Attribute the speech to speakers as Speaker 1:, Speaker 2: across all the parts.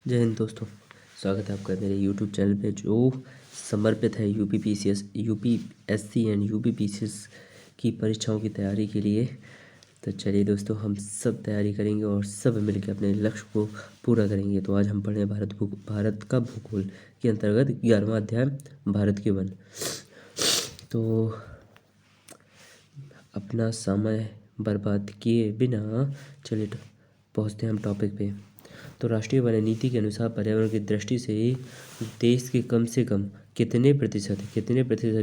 Speaker 1: जय हिंद दोस्तों, स्वागत है आपका मेरे यूट्यूब चैनल पे जो समर्पित है यूपीएससी एंड यूपीपीसीएस की परीक्षाओं की तैयारी के लिए। तो चलिए दोस्तों, हम सब तैयारी करेंगे और सब मिलकर अपने लक्ष्य को पूरा करेंगे। तो आज हम पढ़े भारत का भूगोल के अंतर्गत 11वां अध्याय भारत के वन। तो अपना समय बर्बाद किए बिना चलिए पहुँचते हैं हम टॉपिक पे। तो राष्ट्रीय वन नीति के अनुसार पर्यावरण की दृष्टि से देश के कम से कम कितने प्रतिशत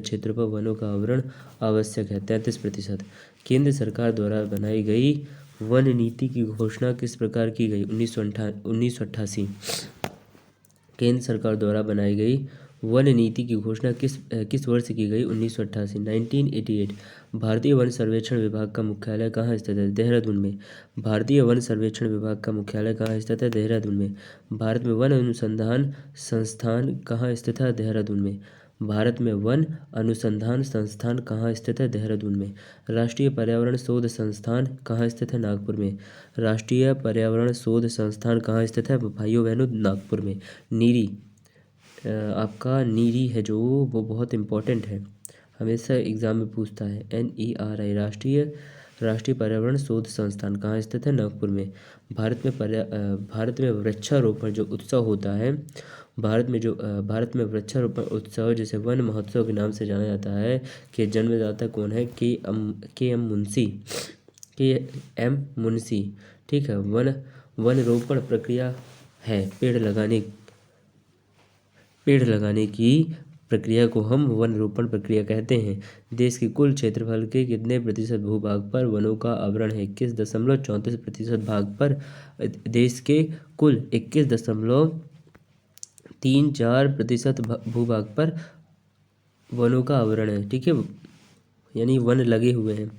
Speaker 1: क्षेत्र पर वनों का आवरण आवश्यक है? 33%। केंद्र सरकार द्वारा बनाई गई वन नीति की घोषणा किस प्रकार की गई? 1988। केंद्र सरकार द्वारा बनाई गई वन नीति की घोषणा किस वर्ष की गई? 1988, 1988। भारतीय वन सर्वेक्षण विभाग का मुख्यालय कहाँ स्थित है? देहरादून में। भारतीय वन सर्वेक्षण विभाग का मुख्यालय कहाँ स्थित है? देहरादून में। भारत में वन अनुसंधान संस्थान कहाँ स्थित है? देहरादून में। भारत में वन अनुसंधान संस्थान कहाँ स्थित है? देहरादून में। राष्ट्रीय पर्यावरण शोध संस्थान कहाँ स्थित है? नागपुर में। राष्ट्रीय पर्यावरण शोध संस्थान कहाँ स्थित है भाइयों बहनों? नागपुर में। नीरी, आपका नीरी है जो वो बहुत इम्पोर्टेंट है, हमेशा एग्जाम में पूछता है। NERI राष्ट्रीय पर्यावरण शोध संस्थान कहाँ स्थित है? नागपुर में। भारत में वृक्षारोपण जो उत्सव होता है, भारत में वृक्षारोपण उत्सव जिसे वन महोत्सव के नाम से जाना जाता है, के जन्मदाता कौन है? के एम मुंशी। ठीक है। वन रोपण प्रक्रिया है पेड़ लगाने की प्रक्रिया को हम वन रोपण प्रक्रिया कहते हैं। देश के कुल क्षेत्रफल के कितने प्रतिशत भूभाग पर वनों का आवरण है? 21.34% भाग पर देश के कुल 21.34% भूभाग पर वनों का आवरण है। ठीक है, यानी वन लगे हुए हैं।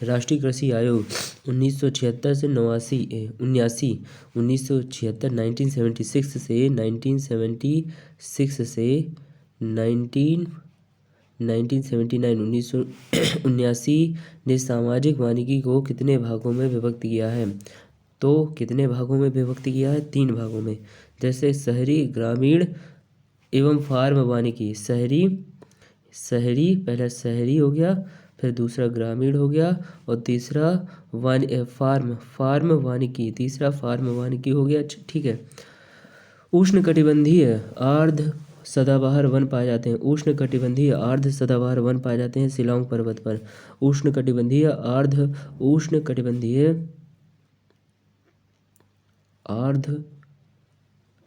Speaker 1: राष्ट्रीय कृषि आयोग 1976 से 1976 1976 से 1979 ने सामाजिक वानिकी को कितने भागों में विभक्त किया है? तो कितने भागों में विभक्त किया है? 3 भागों में। जैसे शहरी, ग्रामीण एवं फार्म वानिकी। शहरी पहला शहरी हो गया, फिर दूसरा ग्रामीण हो गया और तीसरा फार्म वानिकी, तीसरा फार्म वानिकी हो गया। ठीक है। उष्णकटिबंधीय अर्ध सदाबहार वन पाए जाते हैं। उष्णकटिबंधीय अर्ध सदाबहार वन पाए जाते हैं शिलांग पर्वत पर। उष्णकटिबंधीय अर्ध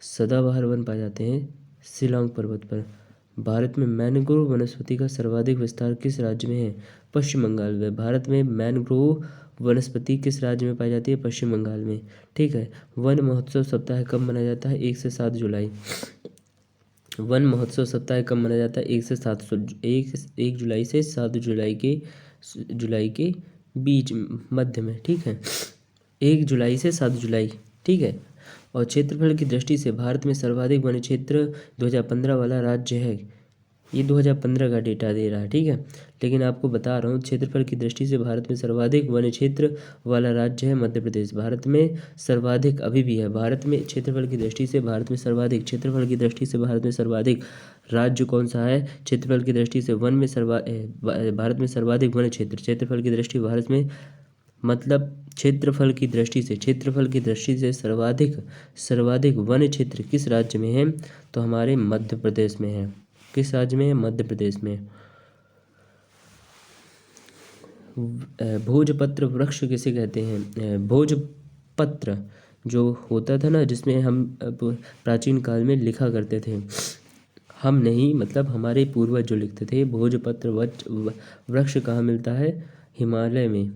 Speaker 1: सदाबहार वन पाए जाते हैं शिलांग पर्वत पर। भारत में मैंग्रोव वनस्पति का सर्वाधिक विस्तार किस राज्य में है? पश्चिम बंगाल में। भारत में मैंग्रोव वनस्पति किस राज्य में पाई जाती है? पश्चिम बंगाल में। ठीक है। वन महोत्सव सप्ताह कब मनाया जाता है? 1 से 7 जुलाई। वन महोत्सव सप्ताह कब मनाया जाता है? 1 जुलाई से 7 जुलाई के बीच मध्य में। ठीक है, 1 जुलाई से 7 जुलाई। ठीक है। और क्षेत्रफल की दृष्टि से भारत में सर्वाधिक वन क्षेत्र 2015 वाला राज्य है। ये 2015 का डेटा दे रहा है। ठीक है, लेकिन आपको बता रहा हूँ क्षेत्रफल की दृष्टि से भारत में सर्वाधिक वन क्षेत्र वाला राज्य है मध्य प्रदेश। भारत में सर्वाधिक अभी भी है। भारत में क्षेत्रफल की दृष्टि से भारत में सर्वाधिक राज्य कौन सा है? क्षेत्रफल की दृष्टि से भारत में सर्वाधिक वन क्षेत्र, क्षेत्रफल की दृष्टि भारत में, मतलब क्षेत्रफल की दृष्टि से सर्वाधिक वन क्षेत्र किस राज्य में है? तो हमारे मध्य प्रदेश में है। किस राज्य में है? मध्य प्रदेश में। भोजपत्र वृक्ष किसे कहते हैं? भोजपत्र जो होता था ना, जिसमें हम प्राचीन काल में लिखा करते थे, हम नहीं, मतलब हमारे पूर्वज जो लिखते थे। भोजपत्र वृक्ष कहाँ मिलता है? हिमालय में।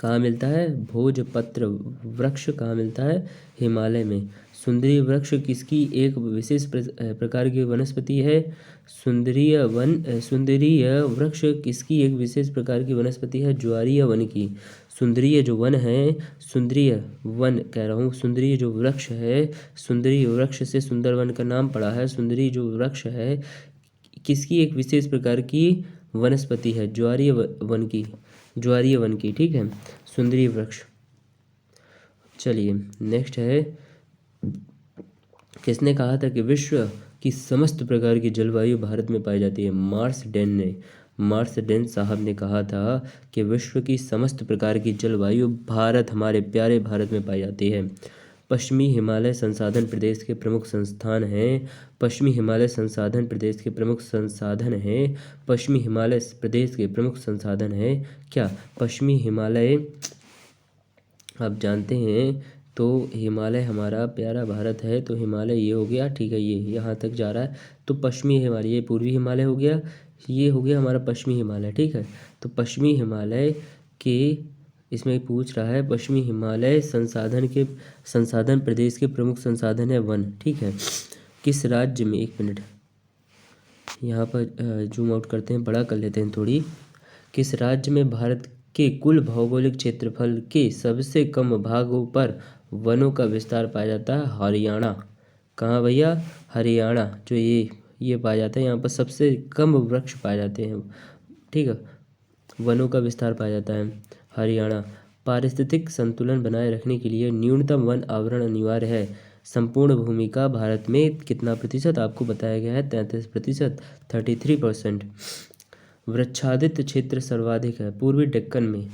Speaker 1: कहाँ मिलता है? भोजपत्र वृक्ष कहाँ मिलता है? हिमालय में। सुंदरी वृक्ष किसकी एक विशेष प्रकार की वनस्पति है? सुंदरीय वृक्ष किसकी एक विशेष प्रकार की वनस्पति है? ज्वारीय वन की। सुंदरीय जो वन है, सुंदरीय वन कह रहा हूँ, सुंदरीय जो वृक्ष है, सुंदरीय वृक्ष से सुंदर वन का नाम पड़ा है। सुंदरीय जो वृक्ष है किसकी एक विशेष प्रकार की वनस्पति है? ज्वारीय वन की। ठीक है, सुंदरीय वृक्ष। चलिए नेक्स्ट है किसने कहा था कि विश्व की समस्त प्रकार की जलवायु भारत में पाई जाती है? मार्सडेन साहब ने कहा था कि विश्व की समस्त प्रकार की जलवायु हमारे प्यारे भारत में पाई जाती है। पश्चिमी हिमालय संसाधन प्रदेश के प्रमुख संस्थान हैं। पश्चिमी हिमालय संसाधन प्रदेश के प्रमुख संसाधन हैं। पश्चिमी हिमालय प्रदेश के प्रमुख संसाधन हैं क्या? पश्चिमी हिमालय आप जानते हैं, तो हिमालय हमारा प्यारा भारत है, तो हिमालय ये हो गया, ठीक है, ये यहाँ तक जा रहा है। तो पश्चिमी हिमालय, ये पूर्वी हिमालय हो गया, ये हो गया हमारा पश्चिमी हिमालय, ठीक है। तो पश्चिमी हिमालय के इसमें पूछ रहा है, पश्चिमी हिमालय संसाधन प्रदेश के प्रमुख संसाधन है वन, ठीक है। किस राज्य में, एक मिनट यहाँ पर जूम आउट करते हैं, बड़ा कर लेते हैं थोड़ी। किस राज्य में भारत के कुल भौगोलिक क्षेत्रफल के सबसे कम भागों पर वनों का विस्तार पाया जाता है? हरियाणा। कहाँ भैया? हरियाणा। जो ये पाया जाता है, यहाँ पर सबसे कम वृक्ष पाए जाते हैं, ठीक है, वनों का विस्तार पाया जाता है हरियाणा। पारिस्थितिक संतुलन बनाए रखने के लिए न्यूनतम वन आवरण अनिवार्य है। संपूर्ण भूमि का भारत में कितना प्रतिशत? आपको बताया गया है 33%, 33%। वृक्षादित क्षेत्र सर्वाधिक है पूर्वी डेक्कन में।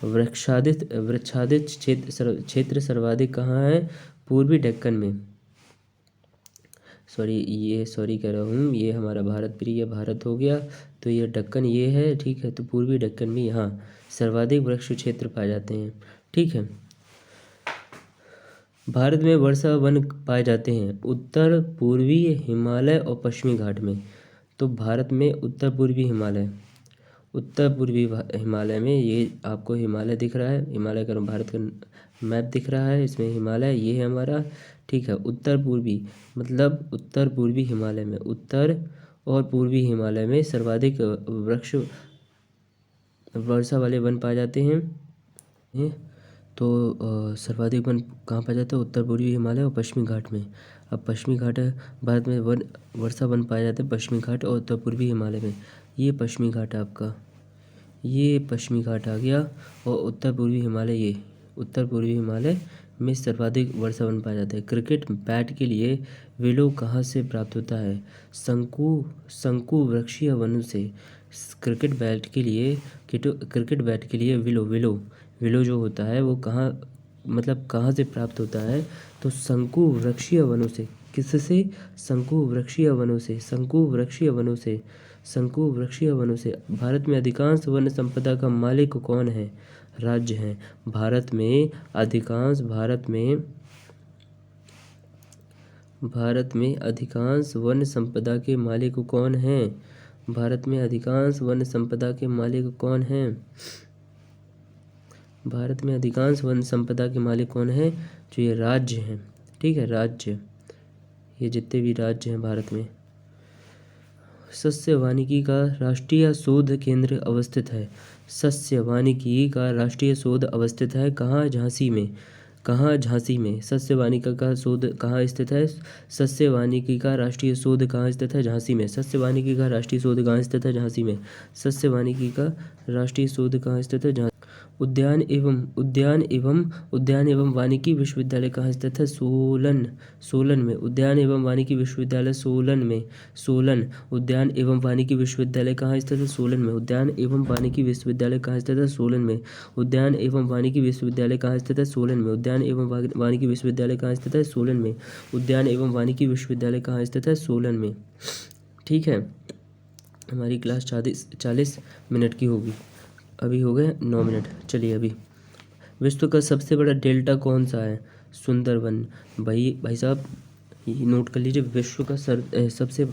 Speaker 1: वृक्षादित क्षेत्र सर्वाधिक कहाँ है? पूर्वी डेक्कन में। सॉरी कह रहा हूँ, ये हमारा भारत प्रिय भारत हो गया, तो ये डेक्कन ये है, ठीक है। तो पूर्वी डेक्कन में यहाँ सर्वाधिक वृक्ष क्षेत्र पाए जाते हैं, ठीक है। भारत में वर्षा वन पाए जाते हैं उत्तर पूर्वी हिमालय और पश्चिमी घाट में। तो भारत में उत्तर पूर्वी हिमालय में ये आपको हिमालय दिख रहा है, हिमालय का भारत का मैप दिख रहा है, इसमें हिमालय ये है हमारा, ठीक है। उत्तर पूर्वी मतलब उत्तर पूर्वी हिमालय में, उत्तर और पूर्वी हिमालय में सर्वाधिक वृक्ष वर्षा वाले वन पाए जाते हैं। तो सर्वाधिक वन कहाँ पाया जाता है? उत्तर पूर्वी हिमालय और पश्चिमी घाट में। अब पश्चिमी घाट भारत में वर्षा वन पाया जाता है पश्चिमी घाट और उत्तर पूर्वी हिमालय में। ये पश्चिमी घाट है आपका, ये पश्चिमी घाट आ गया, और उत्तर पूर्वी हिमालय में सर्वाधिक वर्षा वन पाया जाता है। क्रिकेट बैट के लिए विलो कहाँ से प्राप्त होता है? शंकु वृक्षीय वनों से। क्रिकेट बैट के लिए विलो जो होता है वो कहाँ से प्राप्त होता है? तो शंकु वृक्षीय वनों से। किससे? शंकु वृक्षीय वनों से। भारत में अधिकांश वन संपदा का मालिक कौन है? राज्य हैं। भारत में अधिकांश वन संपदा के मालिक कौन हैं? भारत में अधिकांश वन संपदा के मालिक कौन हैं? भारत में अधिकांश वन संपदा के मालिक कौन हैं? जो ये राज्य हैं, ठीक है, राज्य, ये जितने भी राज्य हैं भारत में। सस्य वानिकी का राष्ट्रीय शोध केंद्र अवस्थित है। सस्य वानिकी का राष्ट्रीय शोध अवस्थित है कहाँ? झांसी में। कहाँ? झांसी में। सस्य वानिकी का शोध कहाँ स्थित है? सस्य वानिकी का राष्ट्रीय शोध कहाँ स्थित है? झांसी में। सस्य वानिकी का राष्ट्रीय शोध कहाँ स्थित है? झांसी में। सस्य वानिकी का राष्ट्रीय शोध कहाँ स्थित है? उद्यान एवं वानिकी विश्वविद्यालय कहाँ स्थित है? सोलन में। उद्यान एवं वानिकी विश्वविद्यालय सोलन में। उद्यान एवं वानिकी विश्वविद्यालय कहाँ स्थित है? सोलन में। उद्यान एवं वानिकी विश्वविद्यालय कहाँ स्थित है? सोलन में। उद्यान एवं वानिकी विश्वविद्यालय कहाँ स्थित है? सोलन में। उद्यान एवं वानिकी विश्वविद्यालय कहाँ स्थित है? सोलन में। उद्यान एवं वानिकी विश्वविद्यालय कहाँ स्थित है? सोलन में, ठीक है। हमारी क्लास 40 मिनट की होगी, अभी हो गए 9 मिनट। चलिए, अभी विश्व का सबसे बड़ा डेल्टा कौन सा है? सुंदरबन। भाई साहब ये नोट कर लीजिए, विश्व का सबसे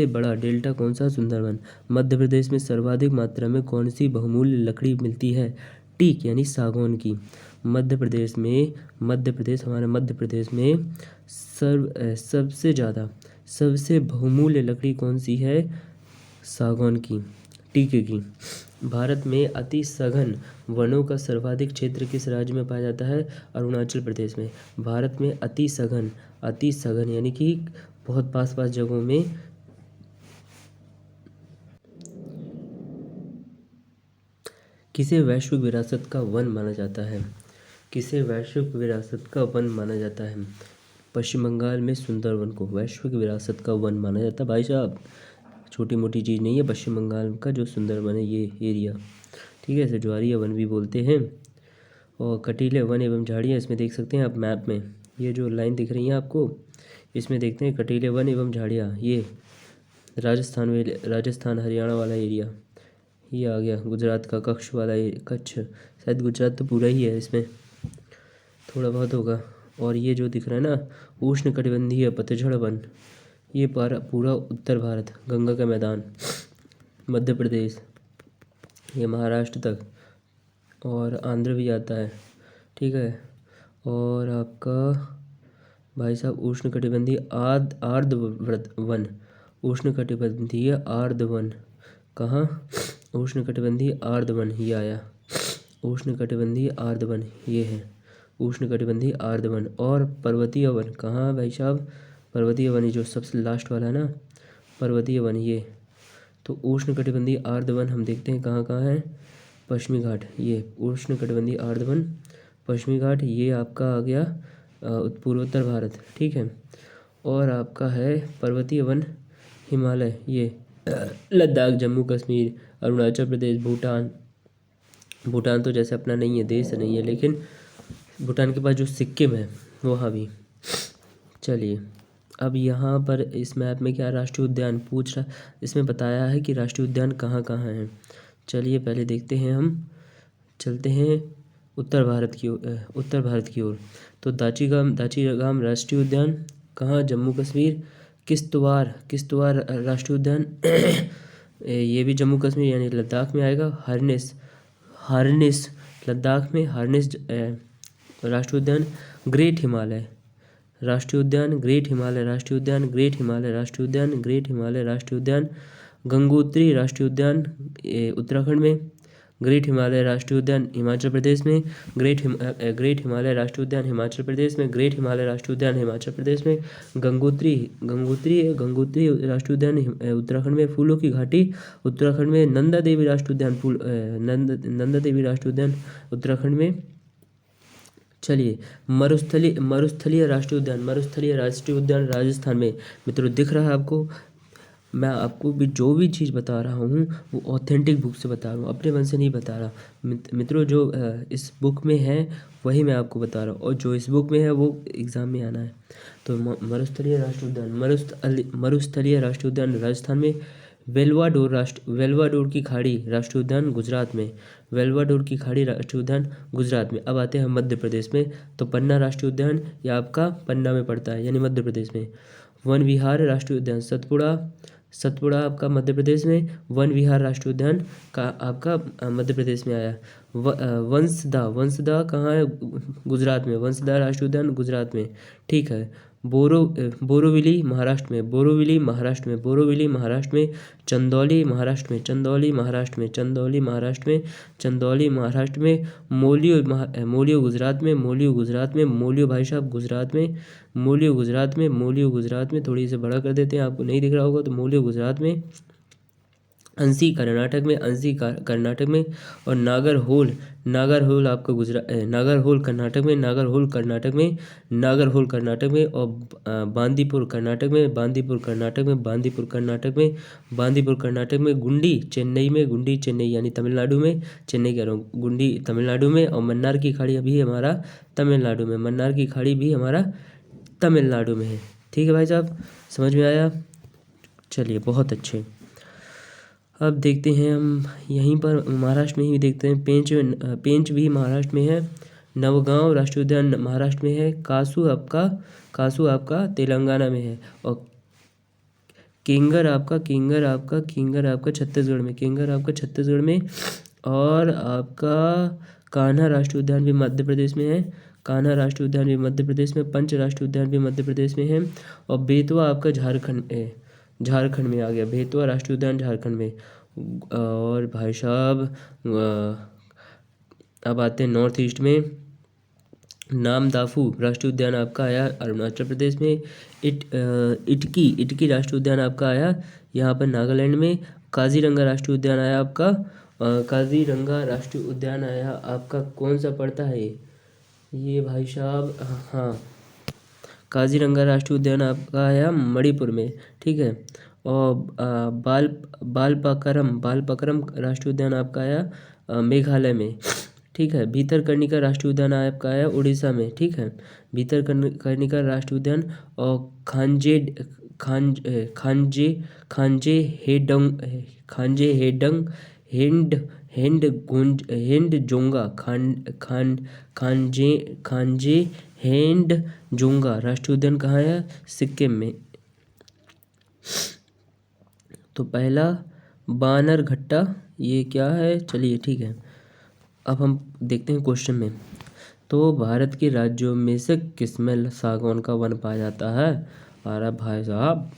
Speaker 1: बड़ा डेल्टा कौन सा? सुंदरबन। मध्य प्रदेश में सर्वाधिक मात्रा में कौन सी बहुमूल्य लकड़ी मिलती है? टीक यानी सागौन की। मध्य प्रदेश में सबसे बहुमूल्य लकड़ी कौन सी है? सागौन की, टीक की। भारत में अति सघन वनों का सर्वाधिक क्षेत्र किस राज्य में पाया जाता है? अरुणाचल प्रदेश में। भारत में अति सघन यानी कि बहुत पास जगहों में किसे वैश्विक विरासत का वन माना जाता है? किसे वैश्विक विरासत का वन माना जाता है? पश्चिम बंगाल में सुंदरवन को वैश्विक विरासत का वन माना जाता है भाई साहब। छोटी मोटी चीज़ नहीं है पश्चिम बंगाल का जो सुंदरवन है ये एरिया, ठीक है। इसे ज्वारीय वन भी बोलते हैं। और कटीले वन एवं झाड़ियाँ, इसमें देख सकते हैं आप मैप में, ये जो लाइन दिख रही है आपको, इसमें देखते हैं कटीले वन एवं झाड़ियाँ, ये राजस्थान हरियाणा वाला एरिया ये आ गया। गुजरात का कच्छ वाला कच्छ, शायद गुजरात तो पूरा ही है, इसमें थोड़ा बहुत होगा। और ये जो दिख रहा है ना उष्णकटिबंधीय पतझड़ वन, ये पूरा उत्तर भारत, गंगा का मैदान, मध्य प्रदेश, ये महाराष्ट्र तक और आंध्र भी आता है, ठीक है। और आपका भाई साहब उष्णकटिबंधीय आर्द्रवृत वन, उष्णकटिबंधीय आर्द्र वन, कहाँ? उष्णकटिबंधीय आर्द्र वन ये आया, उष्णकटिबंधीय आर्द्र वन ये है, उष्णकटिबंधीय आर्द्र वन। और पर्वतीय वन कहाँ भाई साहब? पर्वतीय वन जो सबसे लास्ट वाला है ना, पर्वतीय वन ये। तो उष्णकटिबंधीय आर्द्र वन हम देखते हैं कहाँ कहाँ है। पश्चिमी घाट, ये उष्णकटिबंधीय आर्द्र वन पश्चिमी घाट, ये आपका आ गया पूर्वोत्तर भारत, ठीक है। और आपका है पर्वतीय वन हिमालय, ये लद्दाख, जम्मू कश्मीर, अरुणाचल प्रदेश, भूटान तो जैसे अपना नहीं है, देश नहीं है, लेकिन भूटान के पास जो सिक्किम है वहाँ भी। चलिए अब यहाँ पर इस मैप में क्या राष्ट्रीय उद्यान पूछ रहा, इसमें बताया है कि राष्ट्रीय उद्यान कहाँ कहाँ हैं। चलिए पहले देखते हैं, हम चलते हैं उत्तर भारत की ओर। तो दाचीगाम राष्ट्रीय उद्यान कहाँ? जम्मू कश्मीर। किश्तवाड़ राष्ट्रीय उद्यान ये भी जम्मू कश्मीर यानी लद्दाख में आएगा। हार्नेस लद्दाख में, हार्नेस राष्ट्रीय उद्यान। ग्रेट हिमालय राष्ट्रीय उद्यान, ग्रेट हिमालय राष्ट्रीय उद्यान, ग्रेट हिमालय राष्ट्रीय उद्यान, ग्रेट हिमालय राष्ट्रीय उद्यान। गंगोत्री राष्ट्रीय उद्यान उत्तराखंड में। ग्रेट हिमालय राष्ट्रीय उद्यान हिमाचल प्रदेश में। ग्रेट हिमालय राष्ट्रीय उद्यान हिमाचल प्रदेश में। ग्रेट हिमालय राष्ट्रीय उद्यान हिमाचल प्रदेश में। गंगोत्री राष्ट्रीय उद्यान उत्तराखंड में। फूलों की घाटी उत्तराखंड में। नंदा देवी राष्ट्रीय उद्यान उत्तराखंड में। चलिए मरुस्थलीय राष्ट्रीय उद्यान राजस्थान में। मित्रों दिख रहा है आपको, मैं आपको भी जो भी चीज़ बता रहा हूँ वो ऑथेंटिक बुक से बता रहा हूँ, अपने मन से नहीं बता रहा। मित्रों जो इस बुक में है वही मैं आपको बता रहा हूँ, और जो इस बुक में है वो एग्ज़ाम में आना है। तो मरुस्थलीय राष्ट्रीय उद्यान राजस्थान में। वेल्वाडोर की खाड़ी राष्ट्रीय उद्यान गुजरात में। वेल्वाडोर की खाड़ी राष्ट्रीय उद्यान गुजरात में। अब आते हैं मध्य प्रदेश में, तो पन्ना राष्ट्रीय उद्यान या आपका पन्ना में पड़ता है यानी मध्य प्रदेश में। वन विहार राष्ट्रीय उद्यान सतपुड़ा आपका मध्य प्रदेश में। वन विहार राष्ट्रीय उद्यान का आपका मध्य प्रदेश में आया। वंसदा कहाँ है? गुजरात में। वंसदा राष्ट्रीय उद्यान गुजरात में, ठीक है। बोरोविली महाराष्ट्र में। बोरोविली महाराष्ट्र में। चंदौली महाराष्ट्र में। मोलियो गुजरात में। मोलियो भाई साहब गुजरात में। मोलियो गुजरात में थोड़ी से बड़ा कर देते हैं, आपको नहीं दिख रहा होगा, तो मोलियो गुजरात में। अंसी कर्नाटक में। और नागरहोल आपका नागरहोल कर्नाटक में। और बांदीपुर कर्नाटक में। गुंडी चेन्नई यानी तमिलनाडु में। चेन्नई कह रहा हूँ, गुंडी तमिलनाडु में। और मन्नार की खाड़ी अभी हमारा तमिलनाडु में है, ठीक है भाई साहब, समझ में आया? चलिए बहुत अच्छे। अब देखते हैं हम यहीं पर महाराष्ट्र में ही देखते हैं। पेंच भी महाराष्ट्र में है। नवगांव राष्ट्रीय उद्यान महाराष्ट्र में है। कासू आपका तेलंगाना में है। और किंगर आपका छत्तीसगढ़ में। और आपका कान्हा राष्ट्रीय उद्यान भी मध्य प्रदेश में है। पंच राष्ट्रीय उद्यान भी मध्य प्रदेश में है। और बेतवा आपका झारखंड में आ गया। बेतवा राष्ट्रीय उद्यान झारखंड में। और भाई साहब अब आते हैं नॉर्थ ईस्ट में। नामदाफू राष्ट्रीय उद्यान आपका आया अरुणाचल प्रदेश में। इटकी राष्ट्रीय उद्यान आपका आया यहाँ पर नागालैंड में। काजीरंगा राष्ट्रीय उद्यान आया आपका कौन सा पड़ता है? ये भाई साहब, हाँ, काजीरंगा राष्ट्रीय उद्यान आपका है मणिपुर में, ठीक है। और बालपक्रम राष्ट्रीय उद्यान आपका आया मेघालय में, ठीक है। भीतरकनिका राष्ट्रीय उद्यान आपका आया उड़ीसा में, ठीक है। भीतरकनिका राष्ट्रीय उद्यान। और खांजे खांजे हेडंग हेंड हेंडजोंगा खांजे हेंडजोंगा राष्ट्रीय उद्यान कहाँ है? सिक्किम में। तो पहला बानरघट्टा, ये क्या है? चलिए ठीक है, अब हम देखते हैं क्वेश्चन में। तो भारत के राज्यों में से किसमें सागौन का वन पाया जाता है? अरे भाई साहब,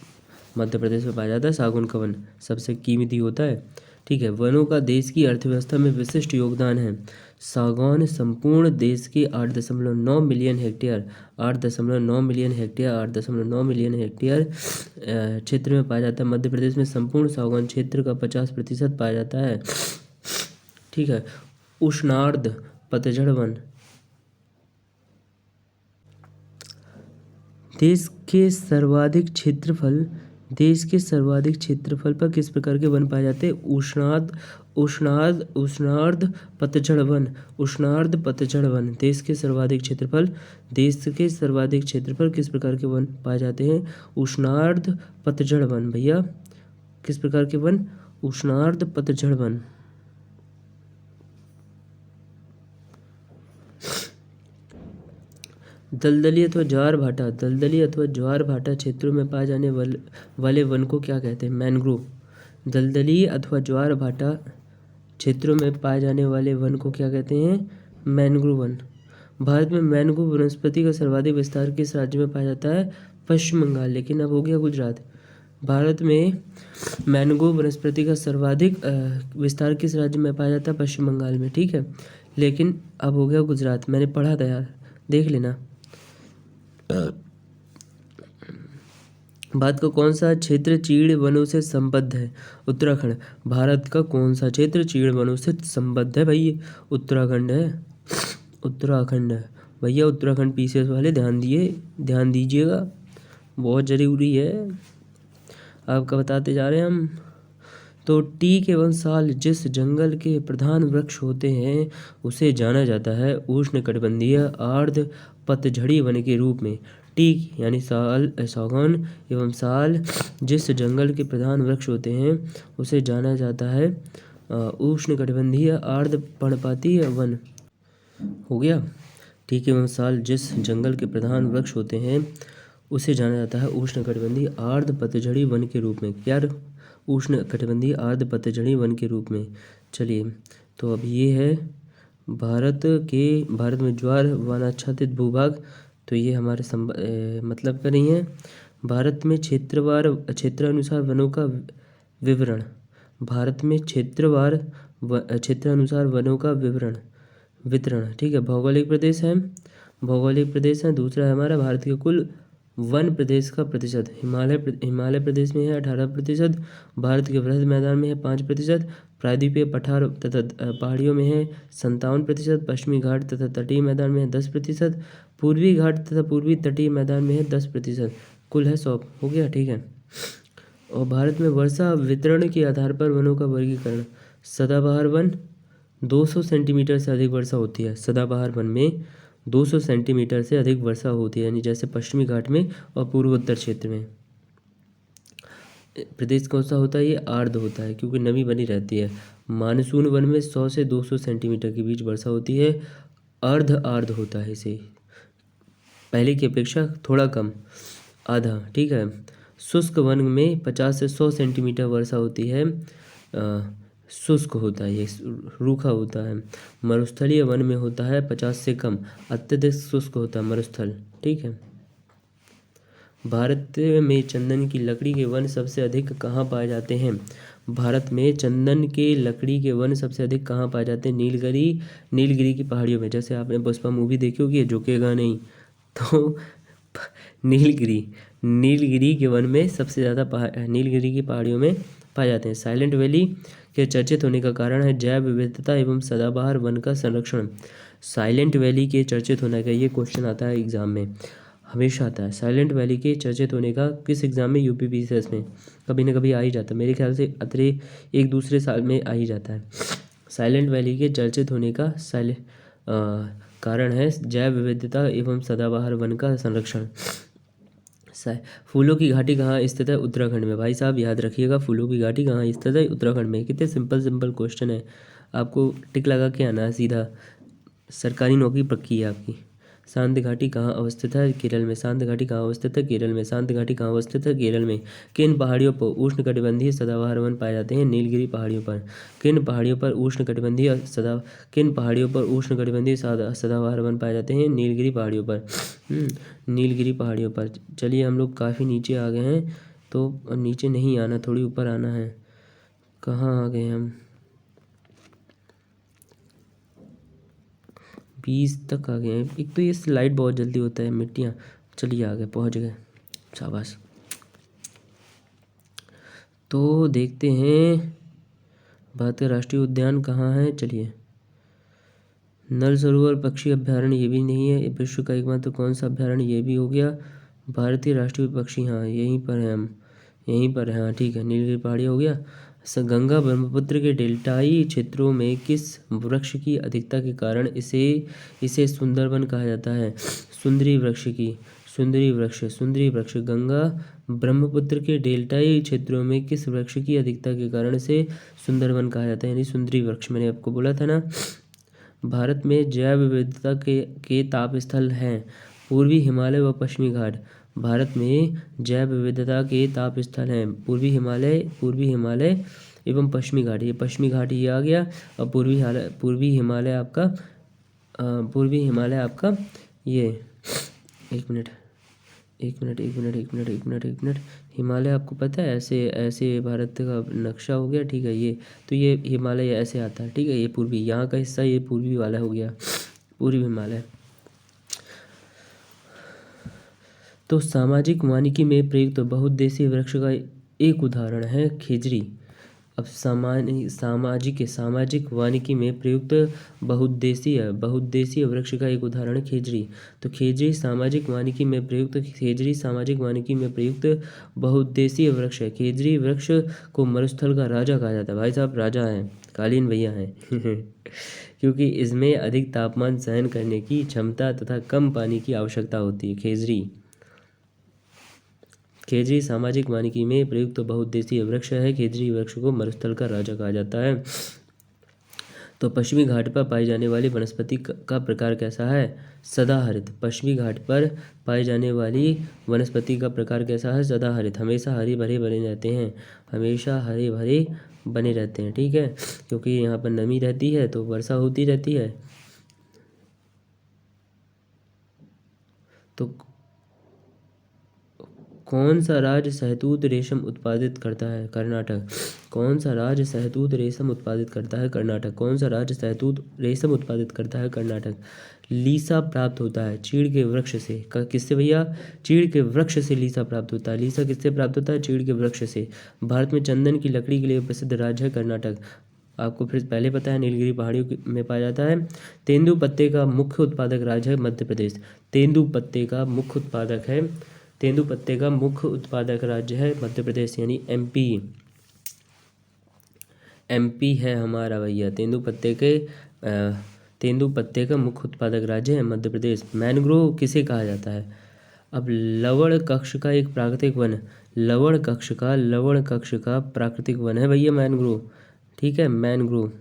Speaker 1: मध्य प्रदेश में पाया जाता है सागौन का वन, सबसे कीमती होता है, ठीक है। वनों का देश की अर्थव्यवस्था में विशिष्ट योगदान है। सागौन संपूर्ण देश के 8.9 million hectare 8.9 million hectare 8.9 million hectare क्षेत्र में पाया जाता है। मध्य प्रदेश में संपूर्ण सागौन क्षेत्र का 50% पाया जाता है, ठीक है। उष्णार्ध पतझड़ वन, देश के सर्वाधिक क्षेत्रफल पर किस प्रकार के वन पाए जाते हैं? उष्णार्ध पतझड़ वन। देश के सर्वाधिक क्षेत्रफल किस प्रकार के वन पाए जाते हैं? उष्णार्ध पतझड़ वन। भैया किस प्रकार के वन? उष्णार्ध पतझड़ वन। दलदली अथवा ज्वार भाटा क्षेत्रों में पाए जाने वाले वन को क्या कहते हैं? मैंग्रोव। दलदली अथवा ज्वार भाटा क्षेत्रों में पाए जाने वाले वन को क्या कहते हैं? Mangrove one. भारत में मैंग्रोव वनस्पति का सर्वाधिक विस्तार किस राज्य में पाया जाता है? पश्चिम बंगाल। लेकिन अब हो गया गुजरात। भारत में मैंग्रोव वनस्पति का सर्वाधिक विस्तार किस राज्य में पाया जाता है? पश्चिम बंगाल में, ठीक है। लेकिन अब हो गया गुजरात। मैंने पढ़ा था यार, देख लेना। भारत का कौन सा क्षेत्र चीड़ वनों से संबद्ध है? उत्तराखंड। भारत का कौन सा क्षेत्र चीड़ वनों से संबद्ध है? भाई उत्तराखंड है, भैया उत्तराखंड पीसीएस वाले ध्यान दीजिएगा, बहुत ज़रूरी है, आपका बताते जा रहे हैं हम। तो टीक एवं साल जिस जंगल के प्रधान वृक्ष होते हैं उसे जाना जाता है उष्णकटिबंधीय आर्द्र पतझड़ी वन के रूप में। टीक यानी सागौन एवं साल जिस जंगल के प्रधान वृक्ष होते हैं उसे जाना जाता है उष्णकटिबंधीय आर्द्र पर्णपाती वन। हो गया। टीक एवं साल जिस जंगल के प्रधान वृक्ष होते हैं उसे जाना जाता है उष्णकटिबंधीय आर्द्र पतझड़ी वन के रूप में। क्या? उष्णकटिबंधीय आर्द्र पतझड़ी वन के रूप में। चलिए, तो अब ये है भारत में ज्वार वनाच्छादित भूभाग, तो ये हमारे मतलब का नहीं है। भारत में क्षेत्रानुसार वनों का विवरण। भारत में क्षेत्रानुसार वनों का वितरण, ठीक है। भौगोलिक प्रदेश है। दूसरा है हमारा भारत के कुल वन प्रदेश का प्रतिशत। हिमालय प्रदेश में है 18%, भारत के वृहद मैदान में है 5%, प्रायद्वीपीय पठार तथा पहाड़ियों में है 57%, पश्चिमी घाट तथा तटीय मैदान में है 10%, पूर्वी घाट तथा पूर्वी तटीय मैदान में है 10%, कुल है 100। हो गया, ठीक है। और भारत में वर्षा वितरण के आधार पर वनों का वर्गीकरण। सदाबहार वन 200 सेंटीमीटर से अधिक वर्षा होती है। सदाबहार वन में 200 सेंटीमीटर से अधिक वर्षा होती है, यानी जैसे पश्चिमी घाट में और पूर्वोत्तर क्षेत्र में। प्रदेश कौन सा होता है? ये आर्द्र होता है क्योंकि नमी बनी रहती है। मानसून वन में 100 से 200 सेंटीमीटर के बीच वर्षा होती है। आर्द्र होता है इसे, पहले की अपेक्षा थोड़ा कम, आधा, ठीक है। शुष्क वन में 50 से 100 सेंटीमीटर वर्षा होती है। शुष्क होता है, ये रूखा होता है। मरुस्थलीय वन में होता है 50 से कम, अत्यधिक शुष्क होता है मरुस्थल, ठीक है। भारत में चंदन की लकड़ी के वन सबसे अधिक कहाँ पाए जाते हैं? भारत में चंदन के लकड़ी के वन सबसे अधिक कहाँ पाए जाते हैं? नीलगिरी की पहाड़ियों में। जैसे आपने पुष्पा मूवी देखी होगी, झुकेगा नहीं, तो नीलगिरी के वन में सबसे ज़्यादा नीलगिरी की पहाड़ियों में पाए जाते हैं। साइलेंट वैली के चर्चित होने का कारण है जैव विविधता एवं सदाबहार वन का संरक्षण। साइलेंट वैली के चर्चित होने का, ये क्वेश्चन आता है एग्जाम में, हमेशा आता है। साइलेंट वैली के चर्चित होने का किस एग्जाम में, यूपीपीसीएस में कभी ना कभी आ ही जाता है, मेरे ख्याल से अतरे एक दूसरे साल में आ ही जाता है। साइलेंट वैली के चर्चित होने का कारण है जैव विविधता एवं सदाबहार वन का संरक्षण। फूलों की घाटी कहाँ स्थित है, उत्तराखंड में। भाई साहब याद रखिएगा, फूलों की घाटी कहाँ स्थित है, उत्तराखंड में। कितने सिंपल क्वेश्चन है, आपको टिक लगा के आना है सीधा, सरकारी नौकरी पक्की है आपकी। शांत घाटी कहाँ अवस्थित है, केरल में। शांत घाटी कहाँ अवस्थित है, केरल में। शांत घाटी कहाँ अवस्थित है, केरल में। किन पहाड़ियों पर उष्णकटिबंधीय सदाबहार वन पाए जाते हैं, नीलगिरी पहाड़ियों पर। किन पहाड़ियों पर उष्णकटिबंधीय सदाबहार वन पाए जाते हैं, नीलगिरी पहाड़ियों पर। नीलगिरी पहाड़ियों पर। चलिए हम लोग काफ़ी नीचे आ गए हैं, तो नीचे नहीं आना, थोड़ी ऊपर आना है। कहाँ आ गए हम, 20 तक आ गए हैं। एक तो ये स्लाइड बहुत जल्दी होता है, मिट्टियाँ। चलिए आगे पहुँच गए, शाबाश। तो देखते हैं भारतीय राष्ट्रीय उद्यान कहाँ है। चलिए, नल सरोवर पक्षी अभ्यारण्य, ये भी नहीं है। विश्व का एकमात्र कौन सा अभ्यारण्य, ये भी हो गया। भारतीय राष्ट्रीय पक्षी, हाँ यहीं पर है, हम यहीं पर हैं, हाँ ठीक है। नीलगिरी पहाड़ी हो गया। गंगा ब्रह्मपुत्र के डेल्टाई क्षेत्रों में किस वृक्ष की अधिकता के कारण इसे सुंदरवन कहा जाता है, सुंदरी वृक्ष। गंगा ब्रह्मपुत्र के डेल्टाई क्षेत्रों में किस वृक्ष की अधिकता के कारण इसे सुंदरवन कहा जाता है, यानी सुंदरी वृक्ष। मैंने आपको बोला था ना। भारत में जैव विविधता के ताप स्थल हैं, पूर्वी हिमालय व पश्चिमी घाट। भारत में जैव विविधता के ताप स्थल हैं, पूर्वी हिमालय एवं पश्चिमी घाट। ये पश्चिमी घाट ये आ गया, और पूर्वी हिमालय आपका ये, एक मिनट, हिमालय आपको पता है, ऐसे भारत का नक्शा हो गया, ठीक है। ये हिमालय ऐसे आता है, ठीक है। ये पूर्वी, यहाँ का हिस्सा ये पूर्वी वाला हो गया, पूर्वी हिमालय। तो सामाजिक वानिकी में प्रयुक्त बहुउद्देशीय वृक्ष का एक उदाहरण है खेजड़ी। अब सामाजिक वानिकी में प्रयुक्त बहुउद्देशीय वृक्ष का एक उदाहरण खेजड़ी। तो खेजड़ी सामाजिक वानिकी में प्रयुक्त बहुउद्देशीय वृक्ष है। खेजड़ी वृक्ष को मरुस्थल का राजा कहा जाता है। भाई साहब राजा हैं, कालीन भैया हैं क्योंकि इसमें अधिक तापमान सहन करने की क्षमता तथा कम पानी की आवश्यकता होती है। खेजड़ी सामाजिक वानिकी में प्रयुक्त बहुउद्देशीय वृक्ष है। खेजड़ी वृक्ष को मरुस्थल का राजा कहा जाता है। तो पश्चिमी घाट पर पाई जाने वाली वनस्पति का प्रकार कैसा है, सदाहरित। पश्चिमी घाट पर पाई जाने वाली वनस्पति का प्रकार कैसा है, सदाहरित। हमेशा हरे भरे बने रहते हैं, ठीक है, क्योंकि यहाँ पर नमी रहती है तो वर्षा होती रहती है। तो कौन सा राज्य शहतूत रेशम उत्पादित करता है, कर्नाटक। कौन सा राज्य शहतूत रेशम उत्पादित करता है, कर्नाटक। कौन सा राज्य शहतूत रेशम उत्पादित करता है, कर्नाटक। लीसा प्राप्त होता है चीड़ के वृक्ष से। किससे भैया, चीड़ के वृक्ष से लीसा प्राप्त होता है। लीसा किससे प्राप्त होता है, चीड़ के वृक्ष से। भारत में चंदन की लकड़ी के लिए प्रसिद्ध राज्य है कर्नाटक। आपको फिर पहले पता है, नीलगिरी पहाड़ियों में पाया जाता है। तेंदू पत्ते का मुख्य उत्पादक राज्य है मध्य प्रदेश। तेंदू पत्ते का मुख्य उत्पादक राज्य है मध्य प्रदेश, यानी एमपी है हमारा भैया। तेंदू पत्ते का मुख्य उत्पादक राज्य है मध्य प्रदेश। मैनग्रोव किसे कहा जाता है। अब लवण कक्ष का एक प्राकृतिक वन, लवण कक्ष का प्राकृतिक वन है भैया मैनग्रोव, ठीक है। मैनग्रोव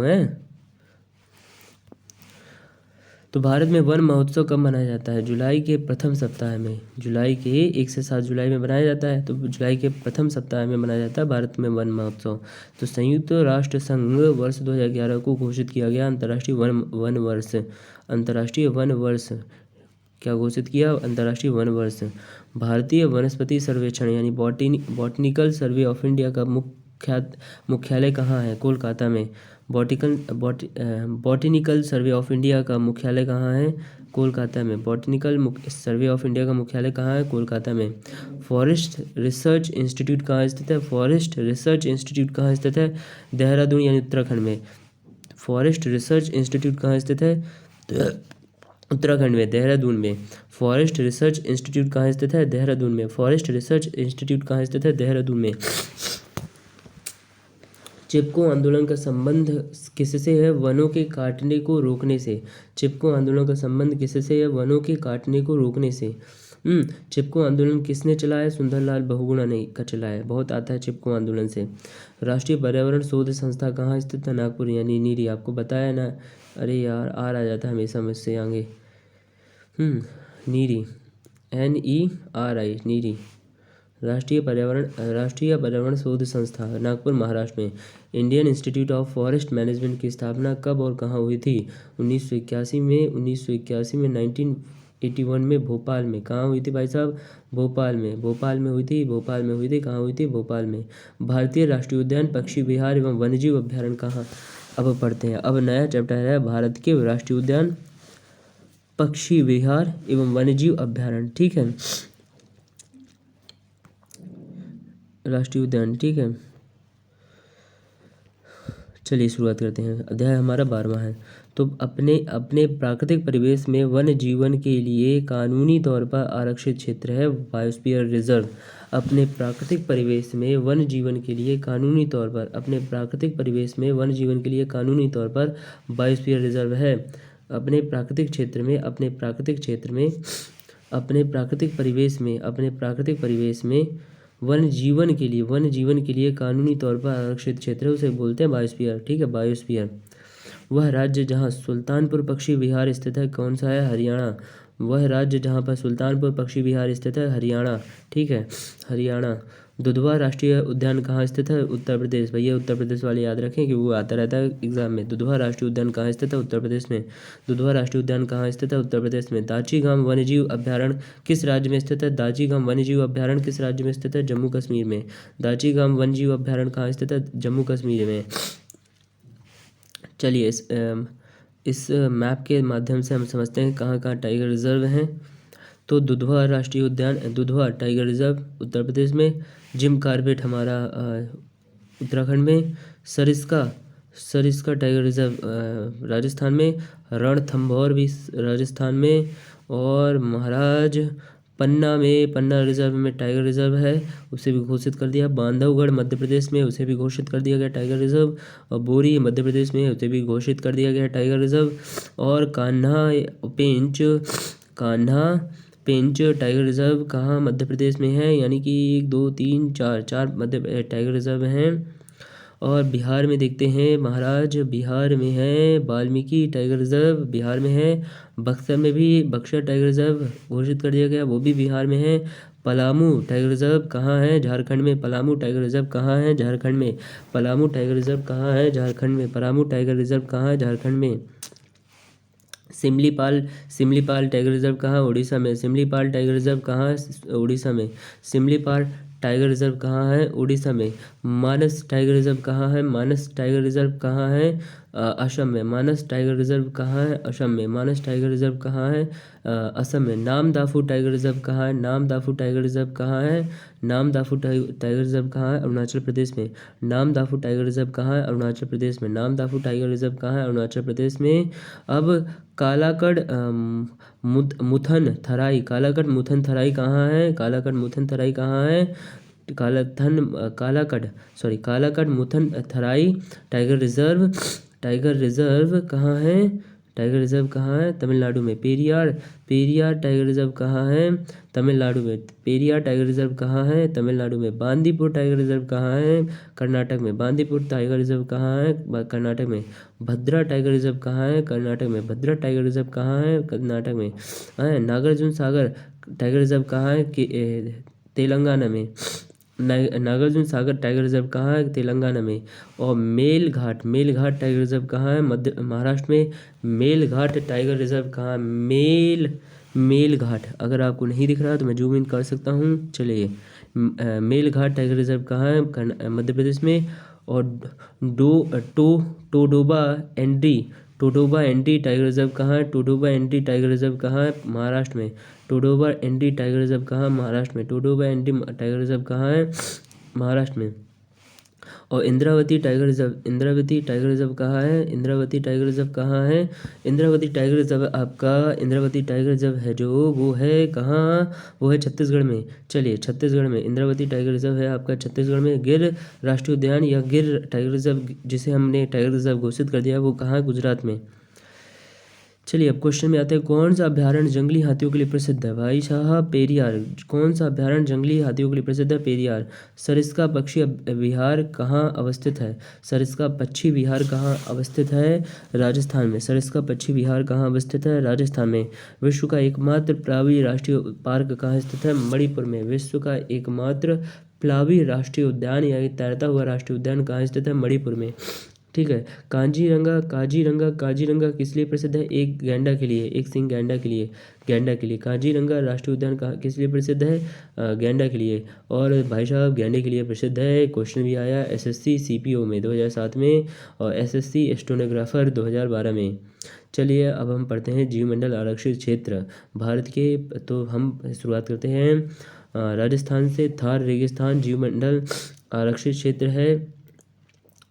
Speaker 1: है। तो भारत में वन महोत्सव कब मनाया जाता है, जुलाई के प्रथम सप्ताह में। जुलाई के 1 से 7 जुलाई में मनाया जाता है, तो जुलाई के प्रथम सप्ताह में मनाया जाता है भारत में वन महोत्सव। तो संयुक्त राष्ट्र संघ वर्ष 2011 को घोषित किया गया अंतर्राष्ट्रीय वन वर्ष। क्या घोषित किया, अंतर्राष्ट्रीय वन वर्ष। भारतीय वनस्पति सर्वेक्षण यानी बॉटनिकल सर्वे ऑफ इंडिया का मुख्यालय कहाँ है, कोलकाता में। बॉटनिकल सर्वे ऑफ इंडिया का मुख्यालय कहाँ है, कोलकाता में। बॉटनिकल सर्वे ऑफ इंडिया का मुख्यालय कहाँ है? कोलकाता में। फॉरेस्ट रिसर्च इंस्टीट्यूट कहाँ स्थित है? फॉरेस्ट रिसर्च इंस्टीट्यूट कहाँ स्थित है? देहरादून यानी उत्तराखंड में। फॉरेस्ट रिसर्च इंस्टीट्यूट कहाँ स्थित है? उत्तराखंड में, देहरादून में। फॉरेस्ट रिसर्च इंस्टीट्यूट कहाँ स्थित है? देहरादून में। फॉरेस्ट रिसर्च इंस्टीट्यूट कहाँ स्थित है? देहरादून में। चिपको आंदोलन का संबंध किससे है? वनों के काटने को रोकने से। चिपको आंदोलन का संबंध किससे है? वनों के काटने को रोकने से। चिपको आंदोलन किसने चलाया? सुंदरलाल बहुगुणा ने का चलाया। बहुत आता है चिपको आंदोलन से। राष्ट्रीय पर्यावरण शोध संस्था कहाँ स्थित है? नागपुर यानी नीरी। आपको बताया ना, अरे यार आ जाता है हमेशा मुझसे आगे। नीरी, NERI, नीरी। राष्ट्रीय पर्यावरण शोध संस्था नागपुर महाराष्ट्र में। Indian institute of forest management की स्थापना कब और कहाँ हुई थी? 1981 में। 1981 में भोपाल में। कहाँ हुई थी भाई साहब? भोपाल में हुई थी। कहाँ हुई थी? भोपाल में। भारतीय राष्ट्रीय उद्यान, पक्षी विहार एवं वन्यजीव अभ्यारण्य कहाँ? अब पढ़ते हैं, अब नया चैप्टर है भारत के राष्ट्रीय उद्यान, पक्षी विहार एवं वन्यजीव अभ्यारण्य। ठीक है, राष्ट्रीय उद्यान। ठीक है, चलिए शुरुआत करते हैं। अध्याय हमारा 12वां है। तो अपने प्राकृतिक परिवेश में वन जीवन के लिए कानूनी तौर पर आरक्षित क्षेत्र है बायोस्फीयर रिजर्व। अपने प्राकृतिक परिवेश में वन जीवन के लिए कानूनी तौर पर बायोस्फीयर रिजर्व है। अपने प्राकृतिक परिवेश में वन जीवन के लिए कानूनी तौर पर आरक्षित क्षेत्र है, उसे बोलते हैं बायोस्फीयर। ठीक है, बायोस्फीयर। वह राज्य जहाँ सुल्तानपुर पक्षी विहार स्थित है कौन सा है? हरियाणा। वह राज्य जहाँ पर सुल्तानपुर पक्षी विहार स्थित है हरियाणा। ठीक है, हरियाणा। दुधवा राष्ट्रीय उद्यान कहाँ स्थित है? उत्तर प्रदेश। भैया उत्तर प्रदेश वाले याद रखें कि वो आता रहता है एग्जाम में। दुधवा राष्ट्रीय उद्यान कहाँ स्थित है? उत्तर प्रदेश में। दुधवा राष्ट्रीय उद्यान कहाँ स्थित है? उत्तर प्रदेश में। दाची-गाम वन्यजीव अभ्यारण्य किस राज्य में स्थित है? दाची-गाम वन्यजीव अभ्यारण्य किस राज्य में स्थित है? जम्मू कश्मीर में। दाची-गाम वन्यजीव अभ्यारण्य कहाँ स्थित है? जम्मू कश्मीर में। चलिए इस मैप के माध्यम से हम समझते हैं कहाँ कहाँ टाइगर रिजर्व हैं। तो दुधवा राष्ट्रीय उद्यान, दुधवा टाइगर रिजर्व उत्तर प्रदेश में। जिम कॉर्बेट हमारा उत्तराखंड में। सरिस्का टाइगर रिजर्व राजस्थान में। रणथंभौर भी राजस्थान में। और महाराज पन्ना रिजर्व में टाइगर रिजर्व है, उसे भी घोषित कर दिया। बांधवगढ़ मध्य प्रदेश में, उसे भी घोषित कर दिया गया टाइगर रिजर्व। और बोरी मध्य प्रदेश में, उसे भी घोषित कर दिया गया टाइगर रिजर्व। और कान्हा पेंच टाइगर रिजर्व कहाँ मध्य प्रदेश में है? यानी कि 1 2 3 4 मध्य टाइगर रिजर्व हैं। और बिहार में देखते हैं महाराज, बिहार में है वाल्मीकि टाइगर रिजर्व, बिहार में है। बक्सर में भी बक्सर टाइगर रिजर्व घोषित कर दिया गया, वो भी बिहार में है। पलामू टाइगर रिजर्व कहाँ है? झारखंड में। पलामू टाइगर रिजर्व कहाँ है? झारखंड में। पलामू टाइगर रिजर्व कहाँ है? झारखंड में। पलामू टाइगर रिजर्व कहाँ है? झारखंड में। सिमलीपाल टाइगर रिजर्व कहाँ? उड़ीसा में। सिमलीपाल टाइगर रिजर्व कहाँ है? उड़ीसा में। सिमलीपाल टाइगर रिजर्व कहाँ है? उड़ीसा में। मानस टाइगर रिजर्व कहाँ है? मानस टाइगर रिजर्व कहाँ है? असम में। मानस टाइगर रिजर्व कहाँ है? असम में। मानस टाइगर रिजर्व कहाँ है? असम में। नामदाफू टाइगर रिजर्व कहाँ है? नामदाफू टाइगर रिजर्व कहाँ है? नामदाफू टाइगर रिजर्व कहाँ है? अरुणाचल प्रदेश में। नामदाफू टाइगर रिजर्व कहाँ है? अरुणाचल प्रदेश में। नामदाफू टाइगर रिजर्व कहाँ है? अरुणाचल प्रदेश में। अब कालाकड़ मुथन थराई, कालाकड़ मुथन थराई कहाँ है? कालाकड़ मुथन थराई कहाँ है? कालाकड़ मुथन थराई टाइगर रिजर्व कहाँ है? टाइगर रिजर्व कहाँ है? तमिलनाडु में। पेरियार टाइगर रिजर्व कहाँ है? तमिलनाडु में। पेरियार टाइगर रिजर्व कहाँ है? तमिलनाडु में। बांदीपुर टाइगर रिजर्व कहाँ है? कर्नाटक में। बांदीपुर टाइगर रिजर्व कहाँ है? कर्नाटक में। भद्रा टाइगर रिजर्व कहाँ है? कर्नाटक में। भद्रा टाइगर रिजर्व कहाँ है? कर्नाटक में। नागार्जुन सागर टाइगर रिजर्व कहाँ है? तेलंगाना में। नागार्जुन सागर टाइगर रिजर्व कहाँ है? तेलंगाना में। और मेलघाट टाइगर रिजर्व कहाँ है? महाराष्ट्र में। मेलघाट टाइगर रिजर्व कहाँ? मेलघाट, अगर आपको नहीं दिख रहा तो मैं जूम इन कर सकता हूँ। चलिए, मेलघाट टाइगर रिजर्व कहाँ है? मध्य प्रदेश में। और टोडोबा टोडोबा एंटी टाइगर रिजर्व कहाँ है? टोडोबा एंटी टाइगर रिजर्व कहाँ है? महाराष्ट्र में। टोडोबा एंटी टाइगर रिजर्व कहाँ? महाराष्ट्र में। टोडोबा एंटी टाइगर रिजर्व कहाँ है? महाराष्ट्र में। और Indravati tiger reserve, Indravati tiger reserve कहाँ है? इंद्रावती टाइगर रिजर्व कहाँ है? इंद्रावती टाइगर रिजर्व आपका, इंद्रावती टाइगर रिजर्व है जो, वो है कहाँ? वो है छत्तीसगढ़ में। चलिए, छत्तीसगढ़ में इंद्रावती टाइगर रिजर्व है आपका छत्तीसगढ़ में। गिर राष्ट्रीय उद्यान या गिर टाइगर रिजर्व, जिसे हमने टाइगर रिजर्व घोषित कर दिया, वो कहाँ है? गुजरात में। चलिए अब क्वेश्चन में आते हैं, कौन सा अभ्यारण्य जंगली हाथियों के लिए प्रसिद्ध है? भाई साहब पेरियार। कौन सा अभ्यारण्य जंगली हाथियों के लिए प्रसिद्ध है? पेरियार। सरिस्का पक्षी विहार कहाँ अवस्थित है? सरिस्का पक्षी विहार कहाँ अवस्थित है? राजस्थान में। सरिस्का पक्षी विहार कहाँ अवस्थित है? राजस्थान में। विश्व का एकमात्र प्लावी राष्ट्रीय पार्क कहाँ स्थित है? मणिपुर में। विश्व का एकमात्र प्लावी राष्ट्रीय उद्यान या तैरता हुआ राष्ट्रीय उद्यान कहाँ स्थित है? मणिपुर में। ठीक है। काजीरंगा, काजीरंगा, काजीरंगा किस लिए प्रसिद्ध है? एक गैंडा के लिए, एक सिंह गैंडा के लिए, गैंडा के लिए। काजीरंगा राष्ट्रीय उद्यान कहाँ किस लिए प्रसिद्ध है? गैंडा के लिए। और भाई साहब गैंडे के लिए प्रसिद्ध है। क्वेश्चन भी आया एसएससी सीपीओ में 2007 में और एसएससी स्टेनोग्राफर 2012 में। चलिए अब हम पढ़ते हैं जीवमंडल आरक्षित क्षेत्र भारत के। तो हम शुरुआत करते हैं राजस्थान से। थार रेगिस्तान जीवमंडल आरक्षित क्षेत्र है,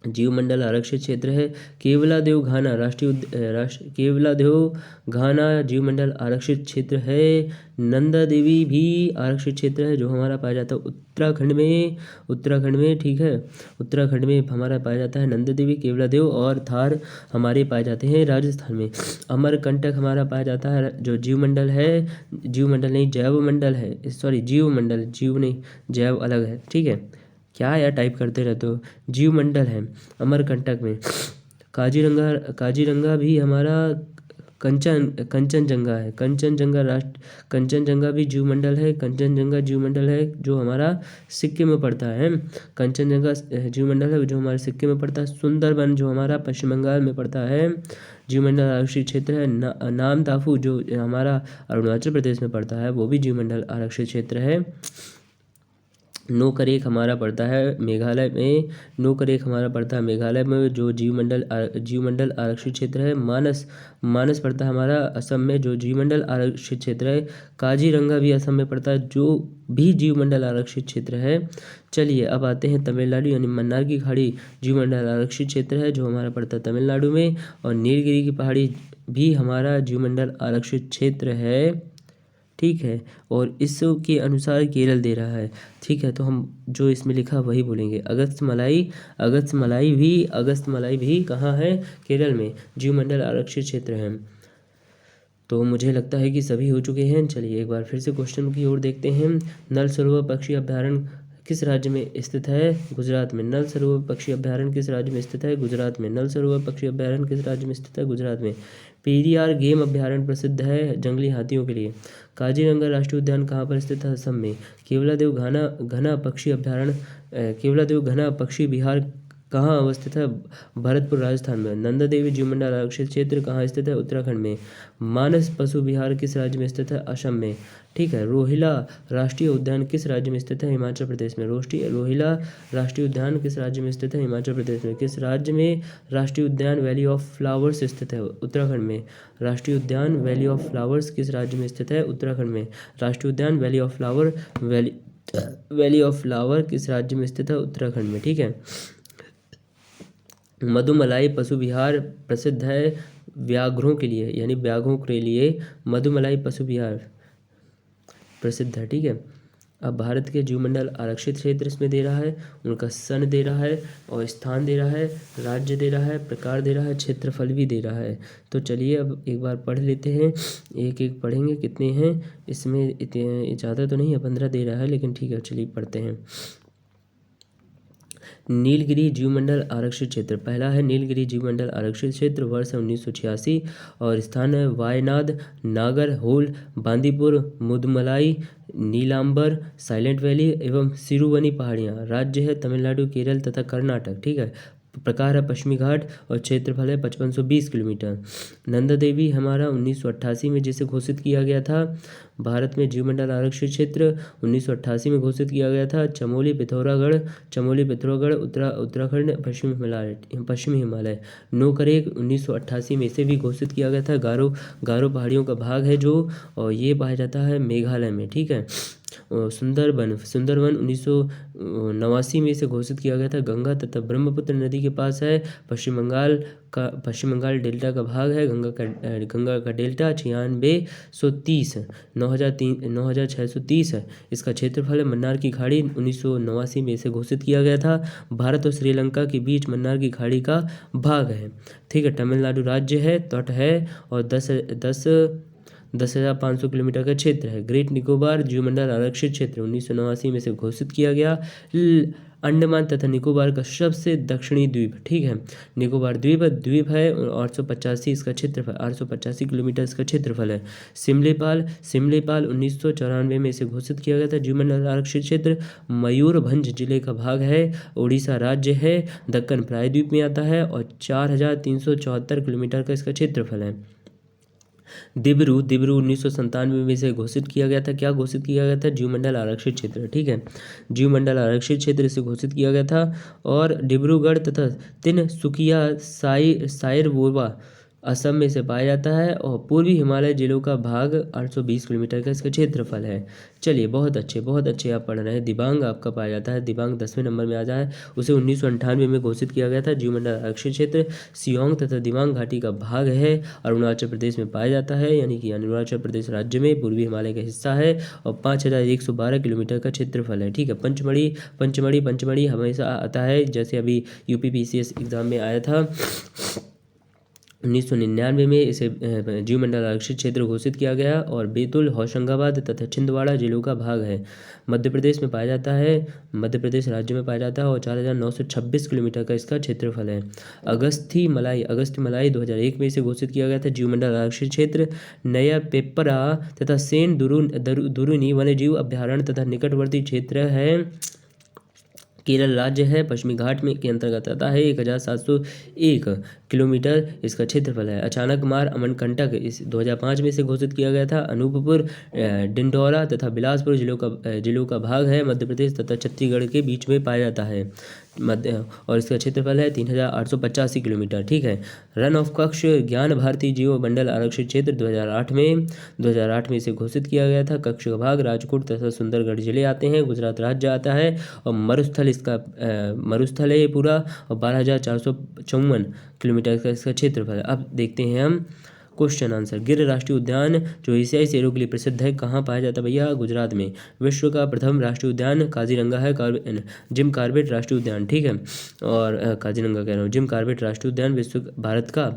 Speaker 1: जीवमंडल आरक्षित क्षेत्र है। केवलादेव घाना केवलादेव घाना जीवमंडल आरक्षित क्षेत्र है। नंदा देवी भी आरक्षित क्षेत्र है जो हमारा पाया जाता है उत्तराखंड में। उत्तराखंड में, ठीक है, उत्तराखंड में हमारा पाया जाता है नंदा देवी, केवलादेव और थार हमारे पाए जाते हैं राजस्थान में। अमरकंटक हमारा पाया जाता है जो जीवमंडल है, जीवमंडल नहीं जैवमंडल है, सॉरी जीवमंडल, जीव नहीं जैव अलग है, ठीक है। क्या यार टाइप करते रहते हो। जीवमंडल है अमरकंटक में। काजीरंगा, काजीरंगा भी हमारा कंचनजंगा है, कंचनजंगा भी जीवमंडल है। कंचनजंगा जीवमंडल है जो हमारा सिक्किम में पड़ता है। कंचनजंगा जीवमंडल है जो हमारे सिक्किम में पड़ता है। सुंदरबन जो हमारा पश्चिम बंगाल में पड़ता है जीवमंडल आरक्षित क्षेत्र है। नामदाफू जो हमारा अरुणाचल प्रदेश में पड़ता है वो भी जीवमंडल आरक्षित क्षेत्र है। नोकरेक हमारा पड़ता है मेघालय में। नोकरेक हमारा पड़ता है मेघालय में जो जीवमंडल आरक्षित क्षेत्र है। मानस पड़ता है हमारा असम में जो जीवमंडल आरक्षित क्षेत्र है। काजीरंगा भी असम में पड़ता है जो भी जीवमंडल आरक्षित क्षेत्र है। चलिए अब आते हैं तमिलनाडु यानी मन्नार की खाड़ी जीवमंडल आरक्षित क्षेत्र है जो हमारा पड़ता है तमिलनाडु में। और नीलगिरी की पहाड़ी भी हमारा जीवमंडल आरक्षित क्षेत्र है, ठीक है। और इसके अनुसार केरल दे रहा है, ठीक है। तो हम जो इसमें लिखा वही बोलेंगे। अगस्त मलाई भी कहाँ है? केरल में जीवमंडल आरक्षित क्षेत्र है। तो मुझे लगता है कि सभी हो चुके हैं। चलिए एक बार फिर से क्वेश्चन की ओर देखते हैं। नल सरोवर पक्षी अभ्यारण्य किस राज्य में स्थित है? गुजरात में। नल सरोवर पक्षी अभ्यारण्य किस राज्य में स्थित है? गुजरात में। नल सरोवर पक्षी अभ्यारण्य किस राज्य में स्थित है? गुजरात में। पेरियार गेम अभ्यारण्य प्रसिद्ध है जंगली हाथियों के लिए। काजीरंगा राष्ट्रीय उद्यान कहाँ पर स्थित है? असम में। केवलादेव घना पक्षी अभ्यारण्य, केवलादेव घना पक्षी विहार कहाँ अवस्थित है? भरतपुर राजस्थान में। नंदा देवी जीवमंडल आरक्षित क्षेत्र कहाँ स्थित है? उत्तराखंड में। मानस पशु विहार किस राज्य में स्थित है? असम में, ठीक है। रोहिला राष्ट्रीय उद्यान किस राज्य में स्थित है? हिमाचल प्रदेश में। रोहिला राष्ट्रीय उद्यान किस राज्य में स्थित है? हिमाचल प्रदेश में। किस राज्य में राष्ट्रीय उद्यान वैली ऑफ फ्लावर्स स्थित है? उत्तराखंड में। राष्ट्रीय उद्यान वैली ऑफ फ्लावर्स किस राज्य में स्थित है? उत्तराखंड में। राष्ट्रीय उद्यान वैली ऑफ फ्लावर किस राज्य में स्थित है? उत्तराखंड में, ठीक है। मधुमलाई पशु विहार प्रसिद्ध है व्याघ्रों के लिए, यानी व्याघ्रों के लिए मधुमलाई पशु विहार प्रसिद्ध है, ठीक है। अब भारत के जीवमंडल आरक्षित क्षेत्र इसमें दे रहा है, उनका सन दे रहा है और स्थान दे रहा है, राज्य दे रहा है, प्रकार दे रहा है, क्षेत्रफल भी दे रहा है। तो चलिए अब एक बार पढ़ लेते हैं, एक एक पढ़ेंगे। कितने हैं इसमें? ज़्यादा तो नहीं है, 15 दे रहा है, लेकिन ठीक है चलिए पढ़ते हैं। नीलगिरी जीवमंडल आरक्षित क्षेत्र, पहला है नीलगिरी जीवमंडल आरक्षित क्षेत्र, वर्ष 1986 और स्थान है वायनाड, नागरहोल, बांदीपुर, मुदमलाई, नीलांबर, साइलेंट वैली एवं सिरुवनी पहाड़ियाँ। राज्य है तमिलनाडु, केरल तथा कर्नाटक, ठीक है। प्रकार है पश्चिमी घाट और क्षेत्रफल है 5520 किलोमीटर। नंदा देवी हमारा 1988 में जिसे घोषित किया गया था भारत में जीवमंडल आरक्षित क्षेत्र 1988 में घोषित किया गया था। चमोली पिथौरागढ़ उत्तराखंड पश्चिमी हिमालय। नोकरेक 1988 में इसे भी घोषित किया गया था। गारो पहाड़ियों का भाग है जो, और ये पाया जाता है मेघालय में, ठीक है। सुंदरवन 1989 में इसे घोषित किया गया था। गंगा तथा ब्रह्मपुत्र नदी के पास है। पश्चिम बंगाल डेल्टा का भाग है। गंगा का डेल्टा 9630 है। इसका क्षेत्रफल है। मन्नार की खाड़ी 1989 में इसे घोषित किया गया था। भारत और श्रीलंका के बीच मन्नार की खाड़ी का भाग है, ठीक है। तमिलनाडु राज्य है, तट है, और 10,500 किलोमीटर का क्षेत्र है। ग्रेट निकोबार जीवमंडल आरक्षित क्षेत्र 1989 में से घोषित किया गया। अंडमान तथा निकोबार का सबसे दक्षिणी द्वीप, ठीक है। निकोबार द्वीप है, 885 इसका क्षेत्रफल, 885 किलोमीटर इसका क्षेत्रफल है। सिमलीपाल 1994 में इसे घोषित किया गया था जीवमंडल आरक्षित क्षेत्र। मयूरभंज जिले का भाग है, उड़ीसा राज्य है, दक्कन प्रायद्वीप में आता है, और 4374 किलोमीटर का इसका क्षेत्रफल है। दिब्रू 1997 में इसे घोषित किया गया था। क्या घोषित किया गया था? जीवमंडल आरक्षित क्षेत्र, ठीक है। जीवमंडल आरक्षित क्षेत्र इसे घोषित किया गया था। और डिब्रूगढ़ तथा तिनसुकिया साइरबोवा असम में से पाया जाता है, और पूर्वी हिमालय जिलों का भाग 820 किलोमीटर का इसका क्षेत्रफल है। चलिए, बहुत अच्छे आप पढ़ रहे हैं। दिबांग आपका पाया जाता है, दिबांग 10वें नंबर में आ जाए। उसे 1998 में घोषित किया गया था। जीवमंडल आरक्षित क्षेत्र सियोंग तथा दिबांग घाटी का भाग है, अरुणाचल प्रदेश में पाया जाता है, यानी कि अरुणाचल प्रदेश राज्य में पूर्वी हिमालय का हिस्सा है, और 5112 किलोमीटर का क्षेत्रफल है, ठीक है। पंचमढ़ी हमेशा आता है, जैसे अभी यूपीपीसीएस एग्जाम में आया था। 1999 में इसे जीवमंडल आरक्षित क्षेत्र घोषित किया गया। और बैतूल, होशंगाबाद तथा छिंदवाड़ा जिलों का भाग है। मध्य प्रदेश में पाया जाता है, मध्य प्रदेश राज्य में पाया जाता है, और 4926 किलोमीटर का इसका क्षेत्रफल है। अगस्थी मलाई 2001 में इसे घोषित किया गया था जीवमंडल आरक्षित क्षेत्र। नया पेपरा तथा सेन दुरुनी वन्यजीव अभ्यारण्य तथा निकटवर्ती क्षेत्र है, केरल राज्य है, पश्चिमी घाट में के अंतर्गत आता है। 1701 किलोमीटर इसका क्षेत्रफल है। अचानक मार अमरकंटक 2005 में इसे घोषित किया गया था। अनूपपुर, डिंडौरा तथा बिलासपुर जिलों का भाग है, मध्य प्रदेश तथा छत्तीसगढ़ के बीच में पाया जाता है। और इसका क्षेत्रफल है 3885 किलोमीटर, ठीक है। रन ऑफ कच्छ ज्ञान भारती जीवमंडल आरक्षित क्षेत्र 2008 में इसे घोषित किया गया था। कच्छ का भाग राजकोट तथा सुंदरगढ़ जिले आते हैं, गुजरात राज्य आता है, और मरुस्थल है ये पूरा, और 12,454 किलोमीटर का इसका क्षेत्रफल है। अब देखते हैं हम क्वेश्चन आंसर। गिर राष्ट्रीय उद्यान जो एशियाई शेरों के लिए प्रसिद्ध है, कहाँ पाया जाता है भैया? गुजरात में। विश्व का प्रथम राष्ट्रीय उद्यान काजीरंगा है, जिम कॉर्बेट राष्ट्रीय उद्यान, ठीक है। और काजीरंगा कह रहा हूँ, जिम कॉर्बेट राष्ट्रीय उद्यान भारत का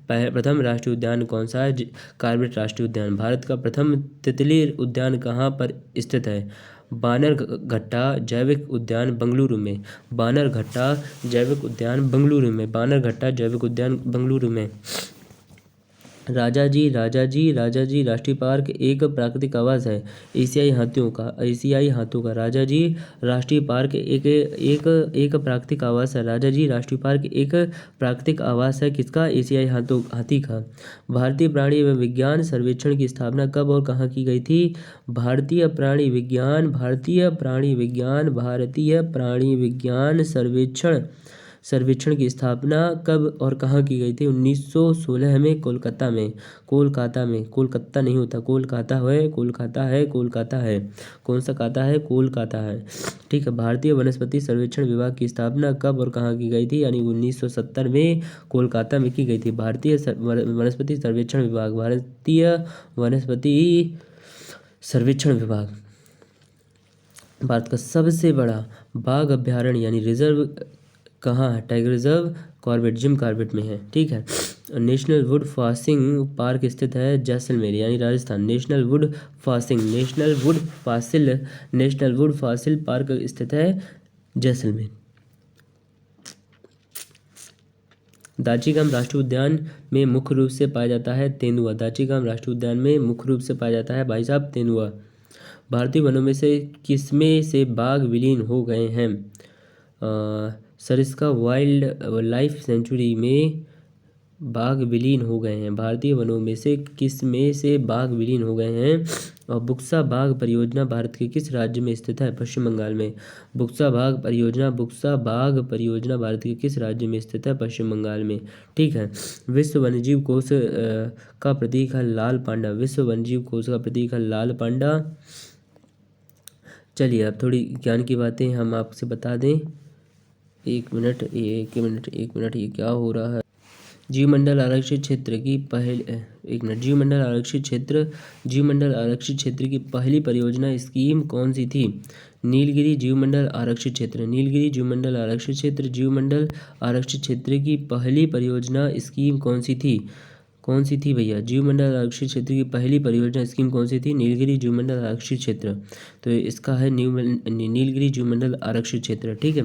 Speaker 1: प्रथम राष्ट्रीय उद्यान कौन सा है? कॉर्बेट राष्ट्रीय उद्यान। भारत का प्रथम तितली उद्यान कहाँ पर स्थित है? बानरघट्टा जैविक उद्यान बेंगलुरु में। बानरघट्टा जैविक उद्यान बेंगलुरु में। राजाजी राष्ट्रीय पार्क एक प्राकृतिक आवास है एशियाई हाथियों का। राजाजी राष्ट्रीय पार्क एक प्राकृतिक आवास है। राजाजी राष्ट्रीय पार्क एक प्राकृतिक आवास है किसका? एशियाई हाथी का। भारतीय प्राणी विज्ञान सर्वेक्षण की स्थापना कब और कहाँ की गई थी? भारतीय प्राणी विज्ञान सर्वेक्षण की स्थापना कब और कहाँ की गई थी? 1916 में कोलकाता में। कोलकाता नहीं होता, कोलकाता है। कौन सा काता है? कोलकाता है, ठीक है। भारतीय वनस्पति सर्वेक्षण विभाग की स्थापना कब और कहाँ की गई थी? यानी 1970 में कोलकाता में की गई थी। भारतीय वनस्पति सर्वेक्षण विभाग भारत का सबसे बड़ा बाघ अभ्यारण्य यानी रिजर्व कहाँ है? Tiger reserve Corbett, Jim Corbett में है, ठीक है। नेशनल वुड फासिंग पार्क स्थित है जैसलमेर यानी Rajasthan. National would Faasil park स्थित है जैसलमेर। दाचीगम राष्ट्रीय उद्यान में मुख्य रूप से पाया जाता है तेंदुआ। दाचीगम राष्ट्रीय उद्यान में मुख्य रूप से पाया जाता है भाई साहब तेंदुआ। भारतीय वनों में से किसमें से बाघ विलीन हो गए हैं? सरिस्का वाइल्ड लाइफ सेंचुरी में बाघ विलीन हो गए हैं? भारतीय वनों में से किस में से बाघ विलीन हो गए हैं? और बुक्सा बाघ परियोजना भारत के किस राज्य में स्थित है? पश्चिम बंगाल में। बुक्सा बाघ परियोजना भारत के किस राज्य में स्थित है? पश्चिम बंगाल में। ठीक है। विश्व वन्यजीव कोष का प्रतीक है लाल पांडा। विश्व वन्यजीव कोष का प्रतीक है लाल पांडा। चलिए अब थोड़ी ज्ञान की बातें हम आपसे बता दें। एक मिनट ये क्या हो रहा है? जीवमंडल आरक्षित क्षेत्र की परियोजना स्कीम कौन सी थी? नीलगिरी जीवमंडल आरक्षित क्षेत्र की पहली परियोजना स्कीम कौन सी थी भैया? जीवमंडल आरक्षित क्षेत्र की पहली परियोजना स्कीम कौन सी थी? नीलगिरी जीवमंडल आरक्षित क्षेत्र। तो इसका है नीलगिरी जीवमंडल आरक्षित क्षेत्र। ठीक है।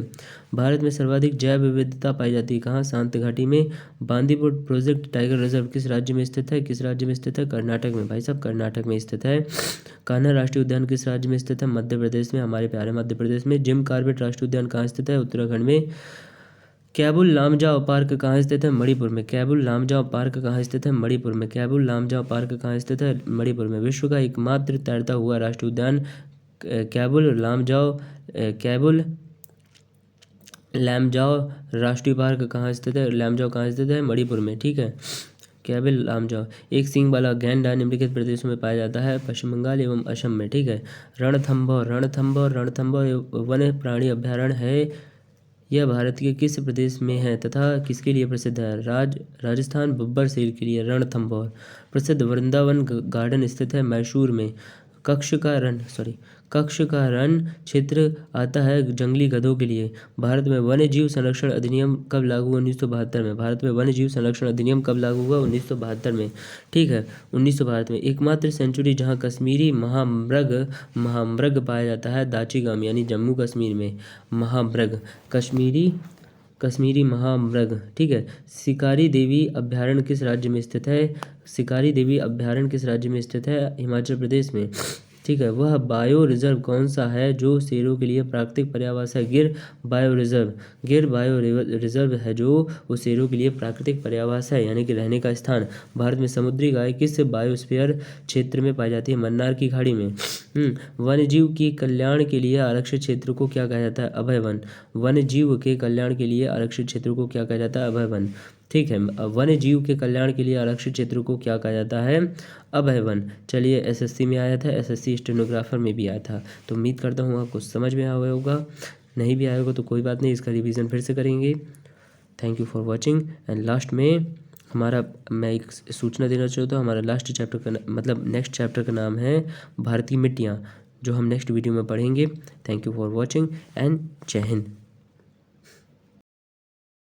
Speaker 1: भारत में सर्वाधिक जैव विविधता पाई जाती है कहाँ? शांत घाटी में। बांदीपुर प्रोजेक्ट टाइगर रिजर्व किस राज्य में स्थित है? कर्नाटक में। भाई साहब कर्नाटक में स्थित है। कान्हा राष्ट्रीय उद्यान किस राज्य में स्थित है? मध्य प्रदेश में, हमारे प्यारे मध्य प्रदेश में। जिम कॉर्बेट राष्ट्रीय उद्यान कहाँ स्थित है? उत्तराखंड में। कैबुल लामजाओ पार्क कहाँ स्थित है? मणिपुर में। मणिपुर में। विश्व का एकमात्र तैरता हुआ राष्ट्रीय उद्यान कैबुल लामजाओ राष्ट्रीय पार्क कहाँ स्थित है? मणिपुर में। ठीक है। कैबुल लामजाओ। एक सींग वाला गैंडा निम्नलिखित प्रदेशों में पाया जाता है? पश्चिम बंगाल एवं असम में। ठीक है। रणथंभौर वन्य प्राणी अभ्यारण्य है। यह भारत के किस प्रदेश में है तथा किसके लिए प्रसिद्ध है? राजस्थान बब्बर शेर के लिए रणथंभौर प्रसिद्ध। वृंदावन गार्डन स्थित है मैसूर में। कच्छ का रण क्षेत्र आता है जंगली गधों के लिए। भारत में वन्य जीव संरक्षण अधिनियम कब लागू हुआ? 1972 में। ठीक है। 1972 में। एकमात्र सेंचुरी जहां कश्मीरी महामृग पाया जाता है दाचिगाम यानी जम्मू कश्मीर में। कश्मीरी महामृग। ठीक है। शिकारी देवी अभ्यारण्य किस राज्य में स्थित है? हिमाचल प्रदेश में। ठीक है। वह बायो रिजर्व कौन सा है जो शेरों के लिए प्राकृतिक पर्यावास है? गिर बायो रिजर्व है जो वो शेरों के लिए प्राकृतिक पर्यावास है यानी कि रहने का स्थान। भारत में समुद्री गाय किस बायोस्फीयर क्षेत्र में पाई जाती है? मन्नार की खाड़ी में। वन्य जीव के कल्याण के लिए आरक्षित क्षेत्र को क्या कहा जाता है? अभय वन। वन्य जीव के कल्याण के लिए आरक्षित क्षेत्र को क्या कहा जाता है? अभय वन। ठीक है। वन्य जीव के कल्याण के लिए आरक्षित क्षेत्र को क्या कहा जाता है? अभय वन। चलिए एसएससी में आया था, एसएससी स्टेनोग्राफर में भी आया था। तो उम्मीद करता हूँ आपको समझ में आया होगा। नहीं भी आया होगा तो कोई बात नहीं, इसका रिवीजन फिर से करेंगे। Thank you for watching. And last में मैं एक सूचना देना चाहता हूँ। हमारा नेक्स्ट चैप्टर का नाम है भारतीय मिट्टियाँ, जो हम नेक्स्ट वीडियो में पढ़ेंगे। Thank you for watching and जय हिंद।